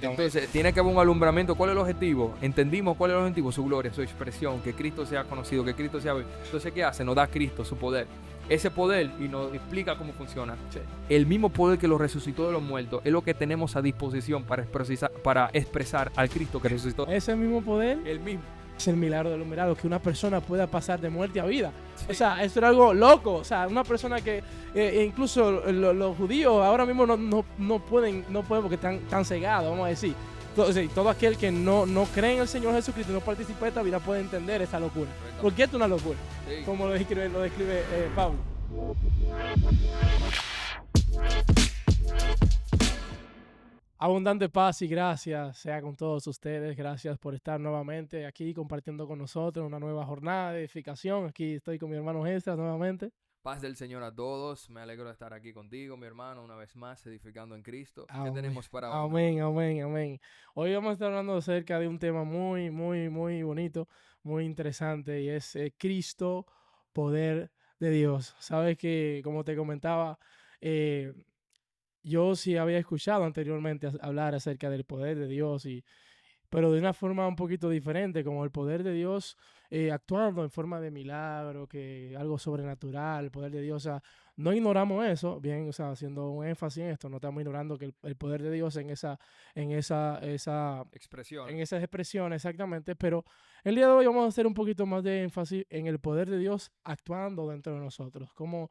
Entonces, tiene que haber un alumbramiento. ¿Cuál es el objetivo? Entendimos cuál es el objetivo, su gloria, su expresión, que Cristo sea conocido, que Cristo sea visto. Entonces, ¿qué hace? Nos da Cristo su poder. Ese poder, y nos explica cómo funciona. Sí. El mismo poder que lo resucitó de los muertos es lo que tenemos a disposición para expresar al Cristo que resucitó. Ese mismo poder El mismo. es el milagro de los milagros, que una persona pueda pasar de muerte a vida. Sí. O sea, esto era algo loco. O sea, una persona que incluso los judíos ahora mismo no pueden porque están cegados, vamos a decir. Entonces, todo aquel que no cree en el Señor Jesucristo y no participa de esta vida puede entender esta locura. Porque esto es una locura, Sí. como lo describe Pablo. Abundante paz y gracias sea con todos ustedes. Gracias por estar nuevamente aquí compartiendo con nosotros una nueva jornada de edificación. Aquí estoy con mi hermano Estras nuevamente. Paz del Señor a todos. Me alegro de estar aquí contigo, mi hermano, una vez más, edificando en Cristo. ¿Qué Amén. tenemos para hoy? Amén, amén, amén. Hoy vamos a estar hablando acerca de un tema muy, muy, muy bonito, muy interesante, y es Cristo, poder de Dios. Sabes que, como te comentaba, eh, yo sí había escuchado anteriormente hablar acerca del poder de Dios, pero de una forma un poquito diferente, como el poder de Dios actuando en forma de milagro, que algo sobrenatural, el poder de Dios. O sea, no ignoramos eso, bien, o sea, haciendo un énfasis en esto, no estamos ignorando que el poder de Dios en Expresión. esas expresiones, exactamente, pero el día de hoy vamos a hacer un poquito más de énfasis en el poder de Dios actuando dentro de nosotros, cómo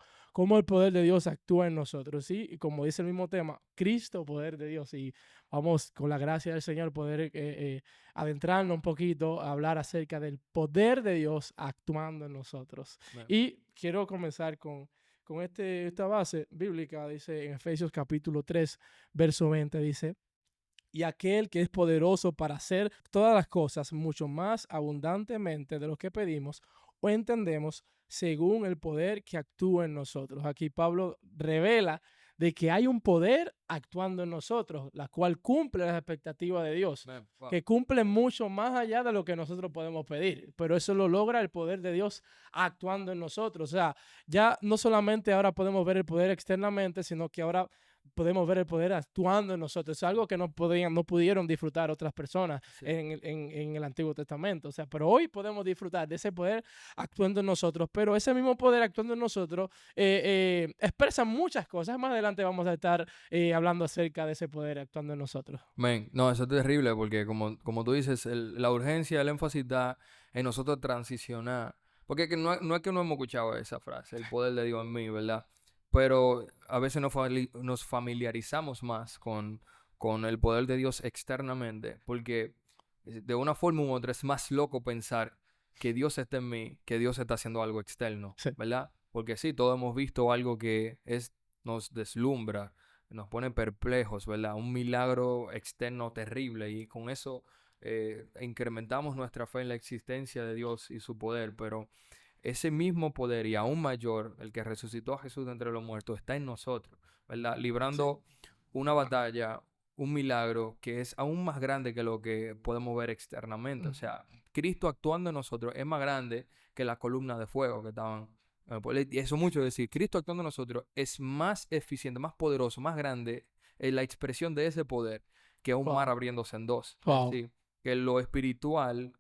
el poder de Dios actúa en nosotros, ¿sí? Y como dice el mismo tema, Cristo, poder de Dios, y vamos con la gracia del Señor poder adentrarnos un poquito a hablar acerca del poder de Dios actuando en nosotros. Bueno. Y quiero comenzar con esta base bíblica, dice en Efesios capítulo 3, verso 20, dice: y aquel que es poderoso para hacer todas las cosas mucho más abundantemente de lo que pedimos o entendemos, según el poder que actúa en nosotros. Aquí Pablo revela de que hay un poder actuando en nosotros, la cual cumple las expectativas de Dios, Wow. que cumple mucho más allá de lo que nosotros podemos pedir, pero eso lo logra el poder de Dios actuando en nosotros. O sea, ya no solamente ahora podemos ver el poder externamente, sino que ahora podemos ver el poder actuando en nosotros. Es algo que no pudieron disfrutar otras personas Sí. en el Antiguo Testamento. O sea, pero hoy podemos disfrutar de ese poder actuando en nosotros, pero ese mismo poder actuando en nosotros expresa muchas cosas. Más adelante vamos a estar hablando acerca de ese poder actuando en nosotros. Men, no, eso es terrible porque como tú dices, la urgencia, el énfasis está en nosotros transicionar. Porque es que no es que no hemos escuchado esa frase, el poder de Dios en mí, ¿verdad? Pero a veces nos familiarizamos más con el poder de Dios externamente, porque de una forma u otra es más loco pensar que Dios está en mí, que Dios está haciendo algo externo, Sí. ¿verdad? Porque sí, todos hemos visto algo que nos deslumbra, nos pone perplejos, ¿verdad? Un milagro externo terrible, y con eso incrementamos nuestra fe en la existencia de Dios y su poder, pero ese mismo poder y aún mayor, el que resucitó a Jesús de entre los muertos, está en nosotros, ¿verdad? Librando una batalla, un milagro que es aún más grande que lo que podemos ver externamente. O sea, Cristo actuando en nosotros es más grande que la columna de fuego que estaban. Y eso mucho decir, Cristo actuando en nosotros es más eficiente, más poderoso, más grande en la expresión de ese poder que un mar Wow. abriéndose en dos. Es Wow. decir, que lo espiritual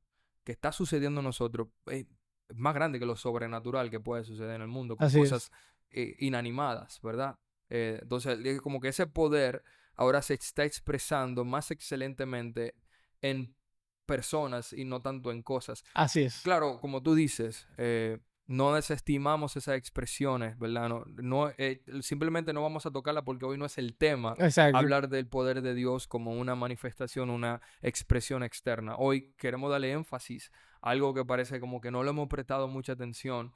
que está sucediendo en nosotros es más grande que lo sobrenatural que puede suceder en el mundo con Así cosas es. inanimadas, ¿verdad? Entonces, como que ese poder ahora se está expresando más excelentemente en personas y no tanto en cosas. Así es. Claro, como tú dices, no desestimamos esas expresiones, ¿verdad? Simplemente no vamos a tocarla porque hoy no es el tema Exacto. hablar del poder de Dios como una manifestación, una expresión externa. Hoy queremos darle énfasis a algo que parece como que no le hemos prestado mucha atención,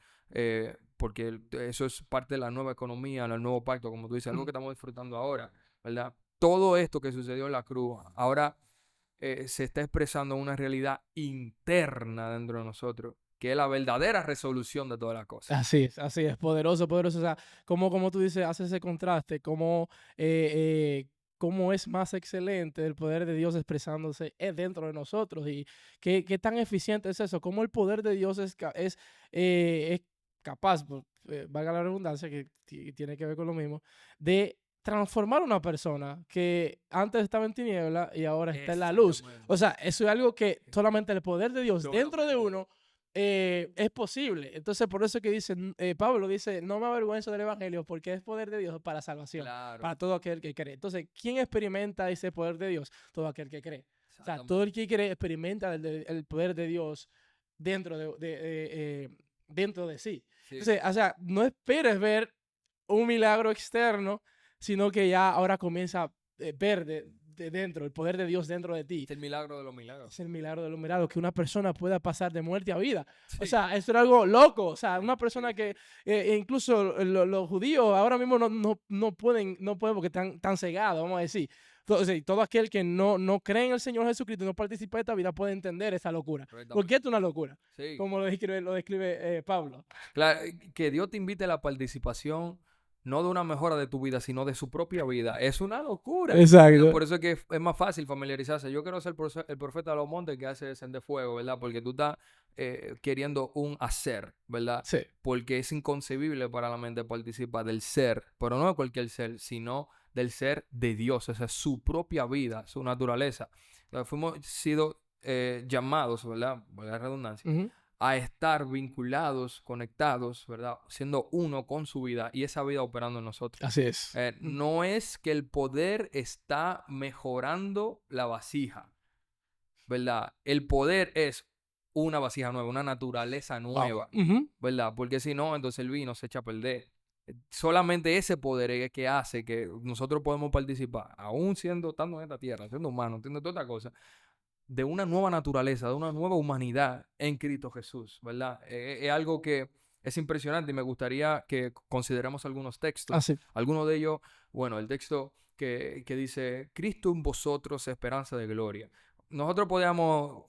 porque eso es parte de la nueva economía, el nuevo pacto, como tú dices, algo que estamos disfrutando ahora, ¿verdad? Todo esto que sucedió en la cruz, ahora se está expresando una realidad interna dentro de nosotros, que es la verdadera resolución de todas las cosas. Así es, poderoso, poderoso. O sea, como tú dices, hace ese contraste, cómo es más excelente el poder de Dios expresándose dentro de nosotros, y qué tan eficiente es eso, cómo el poder de Dios es capaz, valga la redundancia, que tiene que ver con lo mismo, de transformar a una persona que antes estaba en tiniebla y ahora está en la luz. Exactamente. O sea, eso es algo que solamente el poder de Dios dentro de Solamente. uno es posible. Entonces, por eso que dice, Pablo dice, no me avergüenzo del evangelio porque es poder de Dios para salvación, Claro. para todo aquel que cree. Entonces, ¿quién experimenta ese poder de Dios? Todo aquel que cree. O sea, todo el Exactamente. que cree experimenta el poder de Dios dentro dentro de sí. Sí. Entonces, o sea, no esperes ver un milagro externo, sino que ya ahora comienza a ver de dentro, el poder de Dios dentro de ti. Es el milagro de los milagros. Es el milagro de los milagros, que una persona pueda pasar de muerte a vida. O Sí. sea, eso era algo loco. O sea, Sí, una persona sí, que sí. incluso los judíos ahora mismo no pueden porque están cegados, vamos a decir. Entonces, todo aquel que no cree en el Señor Jesucristo y no participa de esta vida puede entender esa locura. Porque Correctamente. esto es una locura, Sí. como lo describe Pablo. Claro, que Dios te invite a la participación no de una mejora de tu vida, sino de su propia vida. Es una locura. Exacto. Por eso es que es más fácil familiarizarse. Yo quiero ser el profeta de los montes que hace descender fuego, ¿verdad? Porque tú estás queriendo un hacer, ¿verdad? Sí. Porque es inconcebible para la mente participar del ser, pero no de cualquier ser, sino del ser de Dios. Esa es su propia vida, su naturaleza. Fuimos sido llamados, ¿verdad? Por la redundancia, Ujú. a estar vinculados, conectados, ¿verdad? Siendo uno con su vida y esa vida operando en nosotros. Así es. No es que el poder está mejorando la vasija, ¿verdad? El poder es una vasija nueva, una naturaleza Wow. nueva, Ujú. ¿verdad? Porque si no, entonces el vino se echa a perder. Solamente ese poder es que hace que nosotros podemos participar, aún estando en esta tierra, siendo humanos, entiendo toda esta cosa, de una nueva naturaleza, de una nueva humanidad en Cristo Jesús, ¿verdad? Es algo que es impresionante y me gustaría que consideremos algunos textos. Así. Algunos de ellos, bueno, el texto que dice, Cristo en vosotros, esperanza de gloria. Nosotros podríamos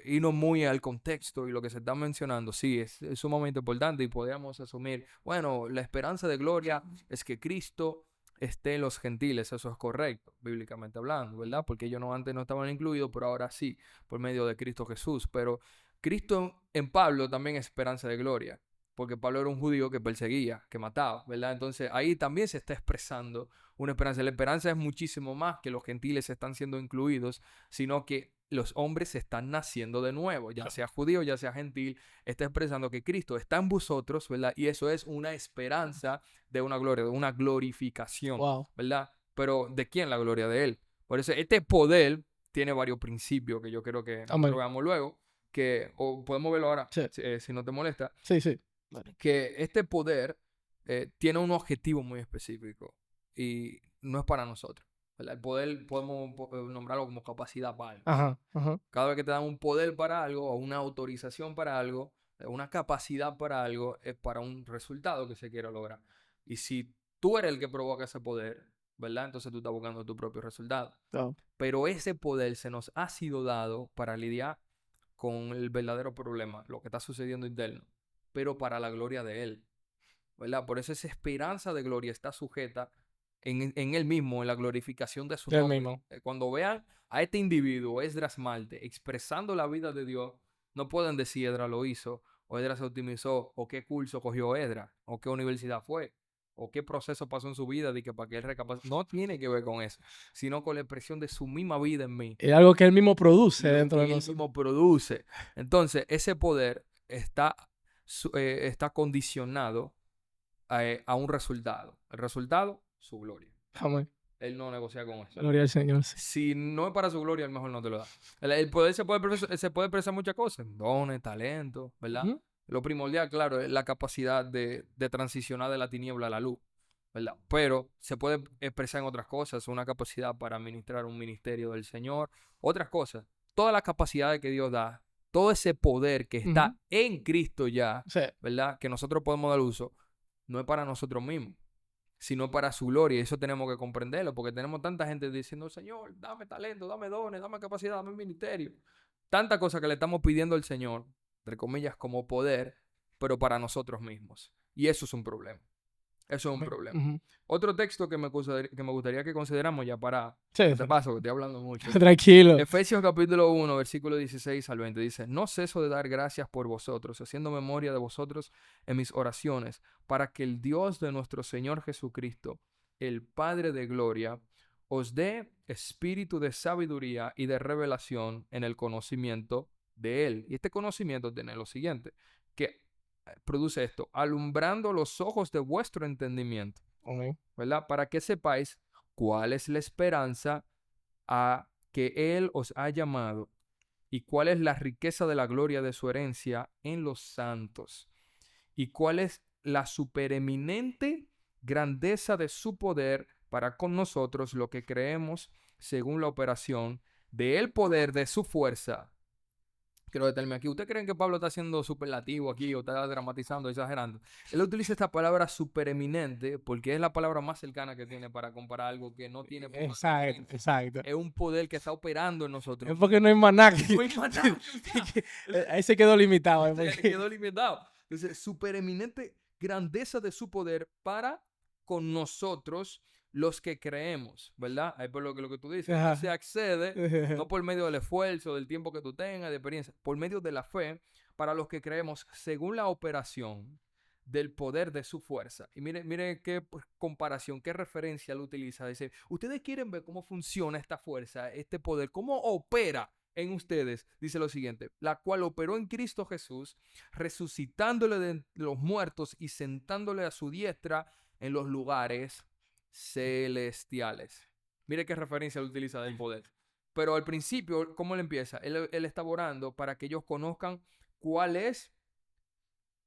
irnos muy al contexto y lo que se está mencionando, sí, es sumamente importante y podríamos asumir, bueno, la esperanza de gloria es que Cristo esté en los gentiles, eso es correcto, bíblicamente hablando, ¿verdad? Porque ellos antes no estaban incluidos, pero ahora sí, por medio de Cristo Jesús. Pero Cristo en Pablo también es esperanza de gloria, porque Pablo era un judío que perseguía, que mataba, ¿verdad? Entonces ahí también se está expresando una esperanza. La esperanza es muchísimo más que los gentiles están siendo incluidos, sino que los hombres están naciendo de nuevo, ya sea judío, ya sea gentil, está expresando que Cristo está en vosotros, ¿verdad? Y eso es una esperanza de una gloria, de una glorificación, Wow. ¿verdad? Pero ¿de quién? La gloria de Él. Por eso este poder tiene varios principios que yo creo que nosotros Amén. veamos luego, o podemos verlo ahora, Sí. si no te molesta, Sí, sí. Vale. que este poder tiene un objetivo muy específico y no es para nosotros, ¿verdad? El poder podemos nombrarlo como capacidad para algo, ¿sí? Ajá, ajá. Cada vez que te dan un poder para algo o una autorización para algo, una capacidad para algo, es para un resultado que se quiera lograr. Y si tú eres el que provoca ese poder, ¿verdad? Entonces tú estás buscando tu propio resultado. Wow. Pero ese poder se nos ha sido dado para lidiar con el verdadero problema, lo que está sucediendo interno, pero para la gloria de Él, ¿verdad? Por eso esa esperanza de gloria está sujeta en Él mismo, en la glorificación de su El nombre. mismo. Cuando vean a este individuo, Esdras Marte, expresando la vida de Dios, no pueden decir Esdras lo hizo, o Esdras se optimizó, o qué curso cogió Esdras, o qué universidad fue, o qué proceso pasó en su vida de que para que él recapacite. No tiene que ver con eso, sino con la expresión de su misma vida en mí Es algo que él mismo produce y lo dentro de que él nosotros. mismo produce. Entonces, ese poder está condicionado a un resultado. El resultado, su gloria. Amén. Él no negocia con eso. Gloria al Señor. Sí. Si no es para su gloria, a lo mejor no te lo da. El poder se puede expresar muchas cosas. Dones, talentos, ¿verdad? Ujú. Lo primordial, claro, es la capacidad de transicionar de la tiniebla a la luz, ¿verdad? Pero se puede expresar en otras cosas. Una capacidad para administrar un ministerio del Señor. Otras cosas. Todas las capacidades que Dios da. Todo ese poder que está Ujú. en Cristo ya, Sí. ¿verdad? Que nosotros podemos dar uso. No es para nosotros mismos, sino para su gloria. Y eso tenemos que comprenderlo, porque tenemos tanta gente diciendo, Señor, dame talento, dame dones, dame capacidad, dame ministerio. Tantas cosas que le estamos pidiendo al Señor, entre comillas, como poder, pero para nosotros mismos. Y eso es un problema. Eso es un Amén. problema. Ujú. Otro texto que me gustaría que consideramos ya para... Sí, ¿Qué te sí. pasa? Que estoy hablando mucho. Tranquilo. Efesios capítulo 1, versículo 16 al 20 dice, no ceso de dar gracias por vosotros, haciendo memoria de vosotros en mis oraciones, para que el Dios de nuestro Señor Jesucristo, el Padre de gloria, os dé espíritu de sabiduría y de revelación en el conocimiento de Él. Y este conocimiento tiene lo siguiente, que produce esto, alumbrando los ojos de vuestro entendimiento, Amén. ¿verdad? Para que sepáis cuál es la esperanza a que Él os ha llamado y cuál es la riqueza de la gloria de su herencia en los santos y cuál es la supereminente grandeza de su poder para con nosotros lo que creemos según la operación del poder de su fuerza. Quiero detenerme aquí. ¿Ustedes creen que Pablo está haciendo superlativo aquí o está dramatizando, exagerando? Él utiliza esta palabra supereminente porque es la palabra más cercana que tiene para comparar algo que no tiene punto de Exacto, referencia. exacto. Es un poder que está operando en Es nosotros. porque no hay más nada. No hay más nada. Ahí se quedó limitado. Se le quedó limitado. Entonces, supereminente grandeza de su poder para con nosotros los que creemos, ¿verdad? Ahí por lo que tú dices, no se accede, no por medio del esfuerzo, del tiempo que tú tengas, de experiencia, por medio de la fe, para los que creemos según la operación del poder de su fuerza. Y mire qué comparación, qué referencia él utiliza. Dice, ustedes quieren ver cómo funciona esta fuerza, este poder, cómo opera en ustedes, dice lo siguiente, la cual operó en Cristo Jesús, resucitándole de los muertos y sentándole a su diestra en los lugares celestiales. Mire qué referencia él utiliza del poder. Pero al principio, ¿cómo él empieza? Él está orando para que ellos conozcan cuál es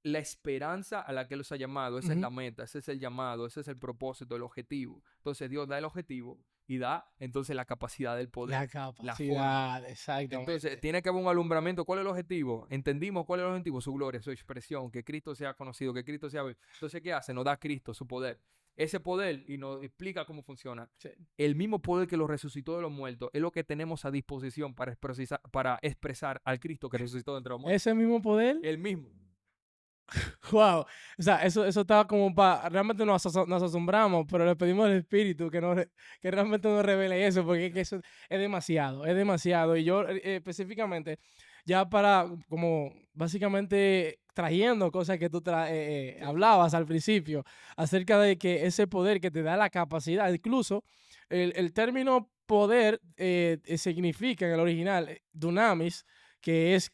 la esperanza a la que él los ha llamado. Esa es la meta, ese es el llamado, ese es el propósito, el objetivo. Entonces Dios da el objetivo y da entonces la capacidad del poder, La la forma. capacidad, exactamente. Entonces tiene que haber un alumbramiento. ¿Cuál es el objetivo? Entendimos cuál es el objetivo, su gloria, su expresión, que Cristo sea conocido, que Cristo sea visto. Entonces, ¿qué hace? Nos da Cristo su poder. Ese poder, y nos explica cómo funciona. Sí. El mismo poder que lo resucitó de los muertos es lo que tenemos a disposición para expresar al Cristo que resucitó de entre los muertos. Ese mismo poder. El mismo. Wow. O sea, eso estaba como para. Realmente nos asombramos, pero le pedimos al Espíritu que realmente nos revele eso, porque es que eso es demasiado, es demasiado. Y yo específicamente, ya para, como básicamente trayendo cosas que tú hablabas al principio, acerca de que ese poder que te da la capacidad, incluso el término poder significa en el original dunamis, que es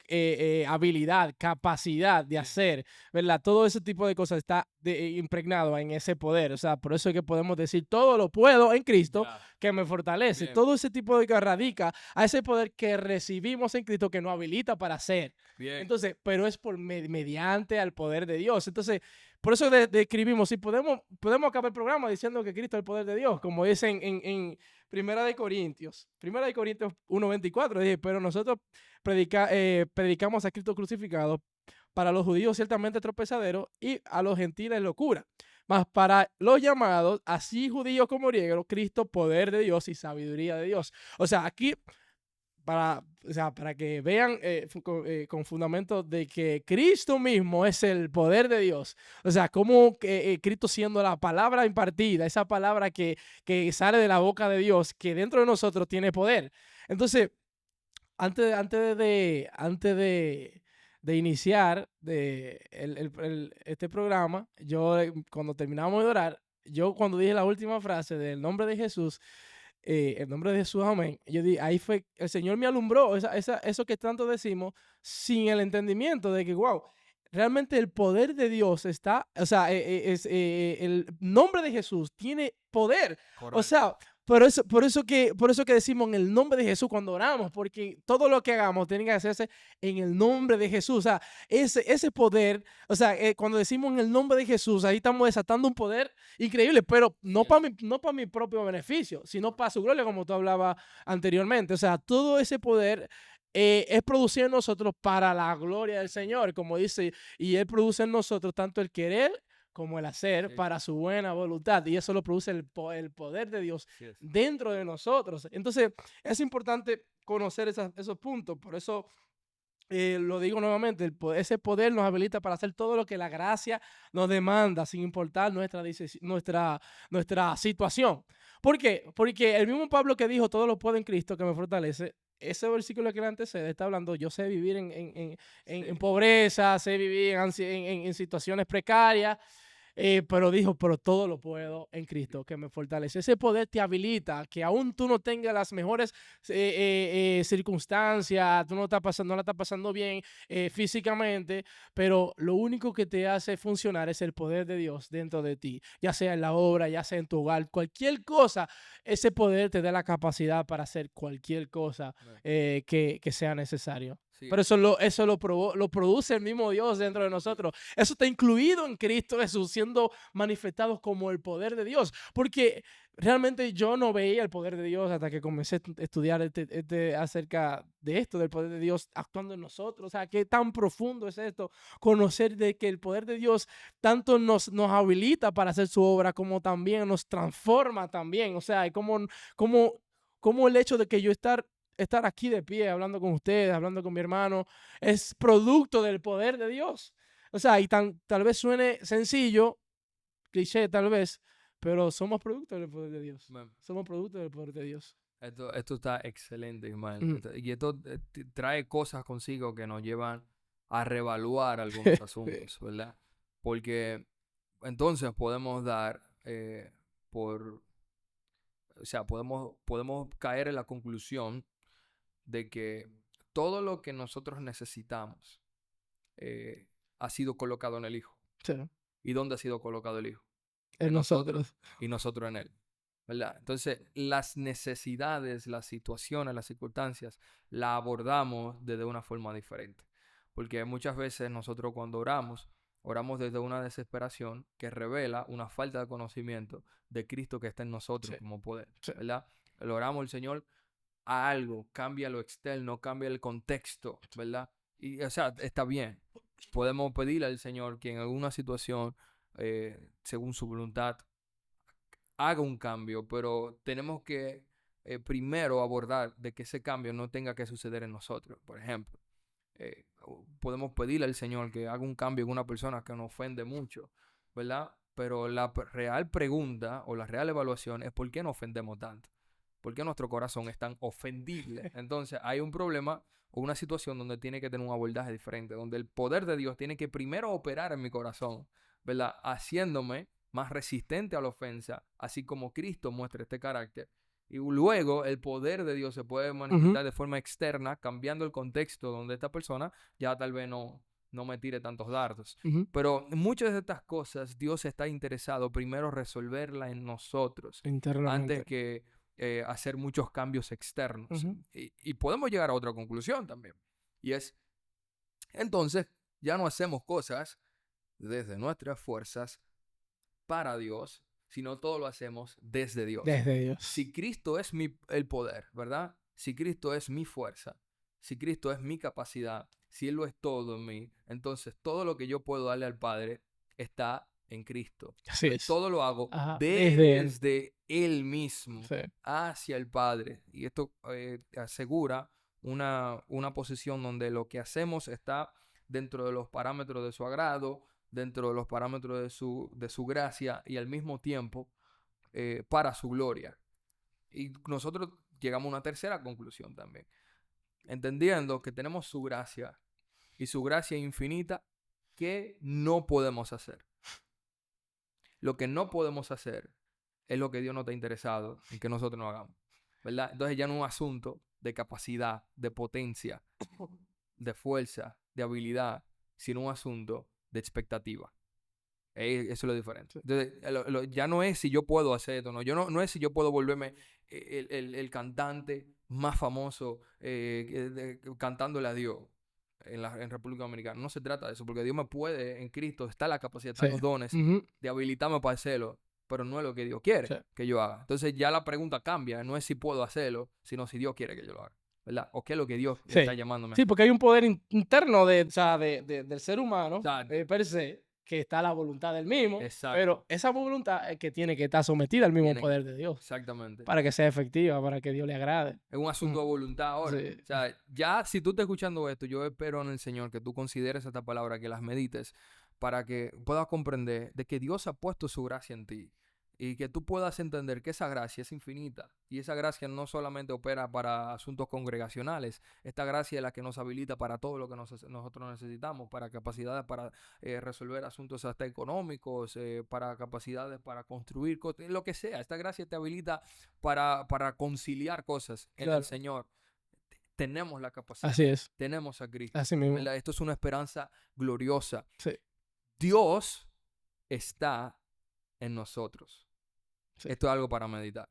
habilidad, capacidad de hacer, ¿verdad? Todo ese tipo de cosas está impregnado en ese poder. O sea, por eso es que podemos decir, todo lo puedo en Cristo que me fortalece. Bien. Todo ese tipo de que radica a ese poder que recibimos en Cristo que nos habilita para hacer. Bien. Entonces, pero es por mediante al poder de Dios. Entonces, por eso describimos, si podemos acabar el programa diciendo que Cristo es el poder de Dios, como dicen en Primera de Corintios 1:24, dice, pero nosotros predicamos a Cristo crucificado, para los judíos ciertamente tropezadero y a los gentiles locura. Mas para los llamados, así judíos como griegos, Cristo poder de Dios y sabiduría de Dios. O sea, aquí para que vean con fundamento de que Cristo mismo es el poder de Dios. O sea, como Cristo siendo la palabra impartida, esa palabra que sale de la boca de Dios, que dentro de nosotros tiene poder. Entonces, antes de iniciar este programa, yo cuando terminamos de orar, yo cuando dije la última frase del nombre de Jesús, el nombre de Jesús, amén, yo dije, ahí fue, el Señor me alumbró, eso que tanto decimos, sin el entendimiento de que, wow, realmente el poder de Dios está, o sea, el nombre de Jesús tiene poder. Correcto. O sea, por eso que decimos en el nombre de Jesús cuando oramos, porque todo lo que hagamos tiene que hacerse en el nombre de Jesús. O sea, ese poder, o sea, cuando decimos en el nombre de Jesús, ahí estamos desatando un poder increíble, pero no para mi propio beneficio, sino para su gloria, como tú hablabas anteriormente. O sea, todo ese poder es producido en nosotros para la gloria del Señor, como dice, y Él produce en nosotros tanto el querer como el hacer para su buena voluntad, y eso lo produce el poder de Dios dentro de nosotros. Entonces, es importante conocer esos puntos, por eso lo digo nuevamente, ese poder nos habilita para hacer todo lo que la gracia nos demanda, sin importar nuestra situación. ¿Por qué? Porque el mismo Pablo que dijo, todo lo puedo en Cristo que me fortalece, ese versículo que le antecede está hablando, yo sé vivir en pobreza, sé vivir en situaciones precarias, pero dijo, pero todo lo puedo en Cristo que me fortalece. Ese poder te habilita, que aún tú no tengas las mejores circunstancias, tú no la estás pasando bien físicamente, pero lo único que te hace funcionar es el poder de Dios dentro de ti, ya sea en la obra, ya sea en tu hogar, cualquier cosa, ese poder te da la capacidad para hacer cualquier cosa que sea necesario. Sí, Pero lo produce el mismo Dios dentro de nosotros. Eso está incluido en Cristo Jesús, siendo manifestados como el poder de Dios. Porque realmente yo no veía el poder de Dios hasta que comencé a estudiar acerca de esto, del poder de Dios actuando en nosotros. O sea, qué tan profundo es esto. Conocer de que el poder de Dios tanto nos habilita para hacer su obra, como también nos transforma también. O sea, como el hecho de que yo estar aquí de pie, hablando con ustedes, hablando con mi hermano, es producto del poder de Dios. O sea, y tal vez suene sencillo, cliché tal vez, pero somos producto del poder de Dios. man, Somos producto del poder de Dios. esto está excelente, Ismael. Ujú. Y esto trae cosas consigo que nos llevan a reevaluar algunos Sí. asuntos, ¿verdad? Porque entonces podemos dar por, o sea, podemos caer en la conclusión de que todo lo que nosotros necesitamos eh, ha sido colocado en el Hijo. Sí. ¿Y dónde ha sido colocado el Hijo? En En nosotros nosotros. y nosotros en Él. ¿Verdad? Entonces, las necesidades, las situaciones, las circunstancias, la abordamos desde una forma diferente. Porque muchas veces nosotros cuando oramos desde una desesperación que revela una falta de conocimiento de Cristo que está en nosotros Sí. como poder. Sí. ¿Verdad? Le oramos al Señor a algo, cambia lo externo, cambia el contexto, ¿verdad? Y, o sea, está bien. Podemos pedirle al Señor que en alguna situación, según su voluntad, haga un cambio, pero tenemos que primero abordar de que ese cambio no tenga que suceder en nosotros. Por ejemplo, podemos pedirle al Señor que haga un cambio en una persona que nos ofende mucho, ¿verdad? Pero la real pregunta o la real evaluación es por qué nos ofendemos tanto. ¿Por qué nuestro corazón es tan ofendible? Entonces hay un problema o una situación donde tiene que tener un abordaje diferente, donde el poder de Dios tiene que primero operar en mi corazón, ¿verdad? Haciéndome más resistente a la ofensa, así como Cristo muestra este carácter. Y luego el poder de Dios se puede Ujú. manifestar de forma externa, cambiando el contexto donde esta persona ya tal vez no me tire tantos dardos. Ujú. Pero muchas de estas cosas Dios está interesado primero resolverla en nosotros, antes Internamente. que hacer muchos cambios externos. Ujú. Y podemos llegar a otra conclusión también. Y es, entonces, ya no hacemos cosas desde nuestras fuerzas para Dios, sino todo lo hacemos desde Dios. Desde Dios. Si Cristo es el poder, ¿verdad? Si Cristo es mi fuerza, si Cristo es mi capacidad, si Él lo es todo en mí, entonces todo lo que yo puedo darle al Padre está en Cristo. Así es. Todo lo hago Ajá. Desde Él. desde Él mismo Sí. hacia el Padre. Y esto asegura una posición donde lo que hacemos está dentro de los parámetros de su agrado, dentro de los parámetros de su gracia y al mismo tiempo para su gloria. Y nosotros llegamos a una tercera conclusión también, entendiendo que tenemos su gracia y su gracia infinita que no podemos hacer. Lo que no podemos hacer es lo que Dios no está interesado en que nosotros no hagamos, ¿verdad? Entonces ya no es un asunto de capacidad, de potencia, de fuerza, de habilidad, sino un asunto de expectativa. Eso es lo diferente. Sí. Entonces, ya no es si yo puedo hacer esto, no. No es si yo puedo volverme el cantante más famoso cantándole a Dios en República Dominicana. No se trata de eso, porque Dios me puede, en Cristo, está la capacidad, Sí. están los dones Ujú. de habilitarme para hacerlo, pero no es lo que Dios Sí. quiere que yo haga. Entonces ya la pregunta cambia, no es si puedo hacerlo, sino si Dios quiere que yo lo haga, ¿verdad? O qué es lo que Dios está Sí. llamándome a Sí, hacer. porque hay un poder interno o sea, del ser O humano sea, per se, que está la voluntad del mismo, exacto. pero esa voluntad es que tiene que estar sometida al mismo Tiene que, poder de Dios exactamente. para que sea efectiva, para que Dios le agrade. Es un Mm. asunto de voluntad ahora. Sí. O sea, ya si tú estás escuchando esto, yo espero en el Señor que tú consideres esta palabra, que las medites, para que puedas comprender de que Dios ha puesto su gracia en ti. y que tú puedas entender que esa gracia es infinita y esa gracia no solamente opera para asuntos congregacionales, esta gracia es la que nos habilita para todo lo que nosotros necesitamos, para capacidades para resolver asuntos hasta económicos, para capacidades para construir cosas, lo que sea. Esta gracia te habilita para conciliar cosas en el Claro. Señor. Tenemos la capacidad, Así es. tenemos a Cristo, Así mismo. ¿verdad? Esto es una esperanza gloriosa. Sí. Dios está en nosotros. Sí. Esto es algo para meditar.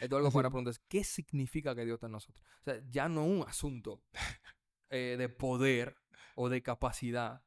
Esto es algo Así para es. preguntar, ¿qué significa que Dios está en nosotros? O sea, ya no un asunto de poder o de capacidad,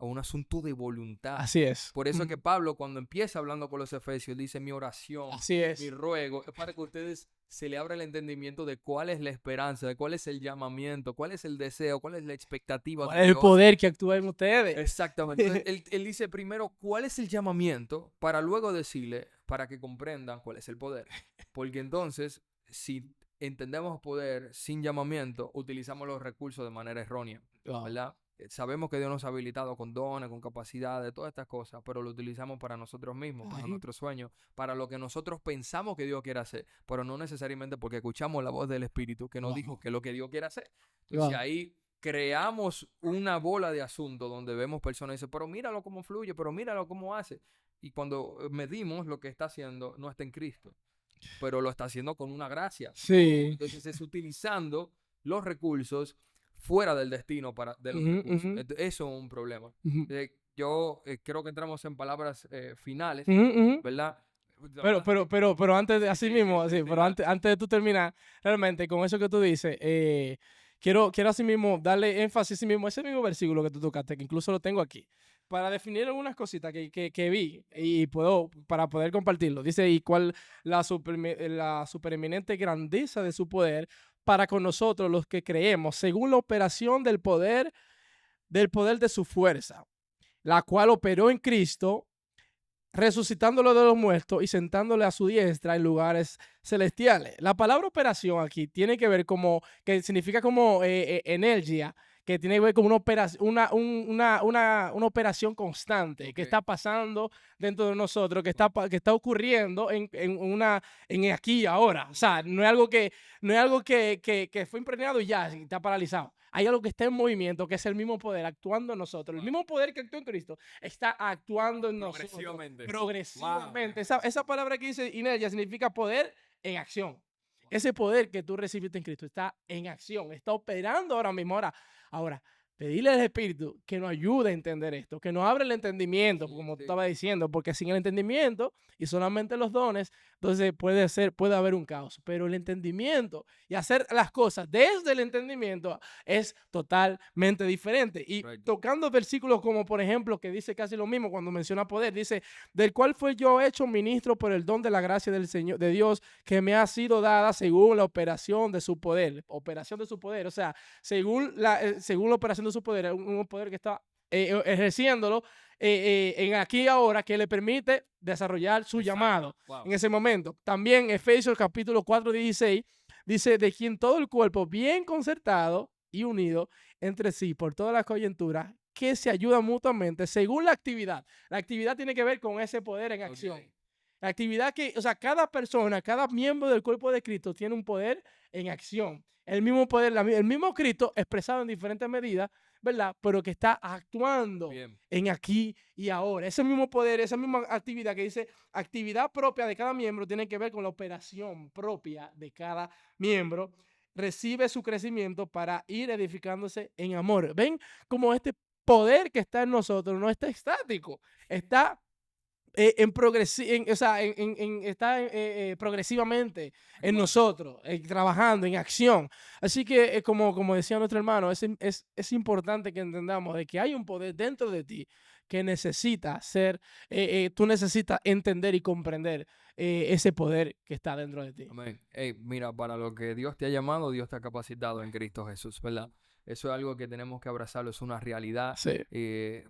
o un asunto de voluntad. Así es. Por eso que Pablo, cuando empieza hablando con los efesios, dice: mi oración, Así es. mi ruego, es para que ustedes se le abra el entendimiento de cuál es la esperanza, de cuál es el llamamiento, cuál es el deseo, cuál es la expectativa ¿Cuál de es el Dios. poder que actúa en ustedes? Exactamente. Entonces, él dice primero cuál es el llamamiento para luego decirle, para que comprendan cuál es el poder. Porque entonces, si entendemos poder sin llamamiento, utilizamos los recursos de manera errónea, Wow. ¿verdad? Sabemos que Dios nos ha habilitado con dones, con capacidades, todas estas cosas, pero lo utilizamos para nosotros mismos, para Ay. nuestros sueños, para lo que nosotros pensamos que Dios quiere hacer, pero no necesariamente porque escuchamos la voz del Espíritu que nos Wow. dijo que es lo que Dios quiere hacer. Entonces Wow. ahí creamos una bola de asunto donde vemos personas y dicen, pero míralo cómo fluye, pero míralo cómo hace. Y cuando medimos lo que está haciendo, no está en Cristo, pero lo está haciendo con una gracia. Sí. Entonces es utilizando los recursos fuera del destino de los Ujú, recursos. ujú, Eso es un problema. ujú, Yo creo que entramos en palabras finales, ujú, ujú. ¿verdad? Pero antes de, así Sí, mismo, sí, pero dale. antes de tú terminar, realmente con eso que tú dices, quiero así mismo darle énfasis a sí mismo, ese mismo versículo que tú tocaste, que incluso lo tengo aquí, para definir algunas cositas que vi y para poder compartirlo. Dice, y cuál la supereminente grandeza de su poder para con nosotros los que creemos, según la operación del poder de su fuerza, la cual operó en Cristo resucitándolo de los muertos y sentándole a su diestra en lugares celestiales. La palabra operación aquí tiene que ver como, que significa como energía, que tiene que ver con una operación, una operación constante que está pasando dentro de nosotros, que está ocurriendo en aquí y ahora. O sea, no es algo que fue impregnado y ya está paralizado. Hay algo que está en movimiento, que es el mismo poder actuando en nosotros. El mismo poder que actuó en Cristo está actuando en nosotros. Progresivamente. Wow. Esa palabra que dice inercia significa poder en acción. Ese poder que tú recibiste en Cristo está en acción, está operando ahora mismo. Ahora, pedirle al Espíritu que nos ayude a entender esto, que nos abra el entendimiento, como tú estabas diciendo, porque sin el entendimiento y solamente los dones, entonces puede haber un caos. Pero el entendimiento y hacer las cosas desde el entendimiento es totalmente diferente. Y tocando versículos como, por ejemplo, que dice casi lo mismo cuando menciona poder, dice, del cual fue yo hecho ministro por el don de la gracia del Señor, de Dios, que me ha sido dada según la operación de su poder. Operación de su poder, o sea, según la operación de su poder, un poder que está ejerciéndolo en aquí y ahora, que le permite desarrollar su llamado en ese momento. También Efesios capítulo 4:16 dice, de quien todo el cuerpo bien concertado y unido entre sí por todas las coyunturas, que se ayudan mutuamente según la actividad. La actividad tiene que ver con ese poder en acción. La actividad o sea, cada persona, cada miembro del cuerpo de Cristo tiene un poder en acción. El mismo poder, el mismo Cristo expresado en diferentes medidas, ¿verdad? Pero que está actuando en aquí y ahora. Ese mismo poder, esa misma actividad que dice actividad propia de cada miembro tiene que ver con la operación propia de cada miembro. Recibe su crecimiento para ir edificándose en amor. ¿Ven cómo este poder que está en nosotros no está estático? Está progresivamente en nosotros, trabajando en acción. Así que, como decía nuestro hermano, es importante que entendamos de que hay un poder dentro de ti que necesita tú necesitas entender y comprender ese poder que está dentro de ti. Amén. Hey, mira, para lo que Dios te ha llamado, Dios te ha capacitado en Cristo Jesús, ¿verdad? Eso es algo que tenemos que abrazarlo, es una realidad. Sí.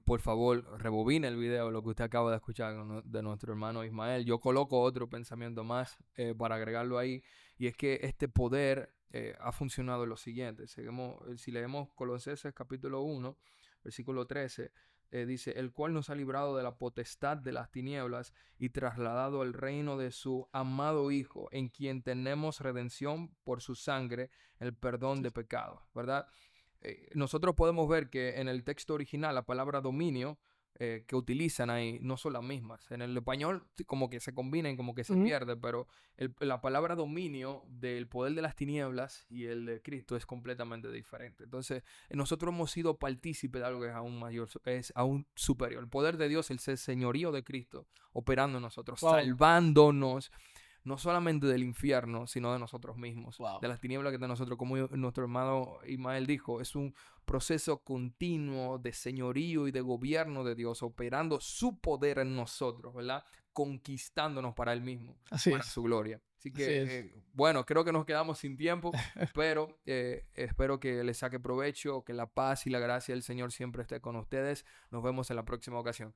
Por favor, rebobine el video, lo que usted acaba de escuchar de nuestro hermano Ismael. Yo coloco otro pensamiento más para agregarlo ahí, y es que este poder ha funcionado en lo siguiente. Si leemos Colosenses capítulo 1, versículo 13, dice, el cual nos ha librado de la potestad de las tinieblas y trasladado al reino de su amado Hijo, en quien tenemos redención por su sangre, el perdón de pecados, ¿verdad? Nosotros podemos ver que en el texto original la palabra dominio que utilizan ahí no son las mismas. En el español como que se combinan, como que se Ujú. pierde, pero la palabra dominio del poder de las tinieblas y el de Cristo es completamente diferente. Entonces, nosotros hemos sido partícipes de algo que es aún mayor, es aún superior. El poder de Dios, el señorío de Cristo operando en nosotros, Wow, salvándonos no solamente del infierno, sino de nosotros mismos, wow. de las tinieblas que de nosotros, como nuestro hermano Ismael dijo, es un proceso continuo de señorío y de gobierno de Dios, operando su poder en nosotros, ¿verdad? Conquistándonos para Él mismo, Así para es, su gloria. Así así que, es. bueno, creo que nos quedamos sin tiempo, pero espero que les saque provecho, que la paz y la gracia del Señor siempre esté con ustedes. Nos vemos en la próxima ocasión.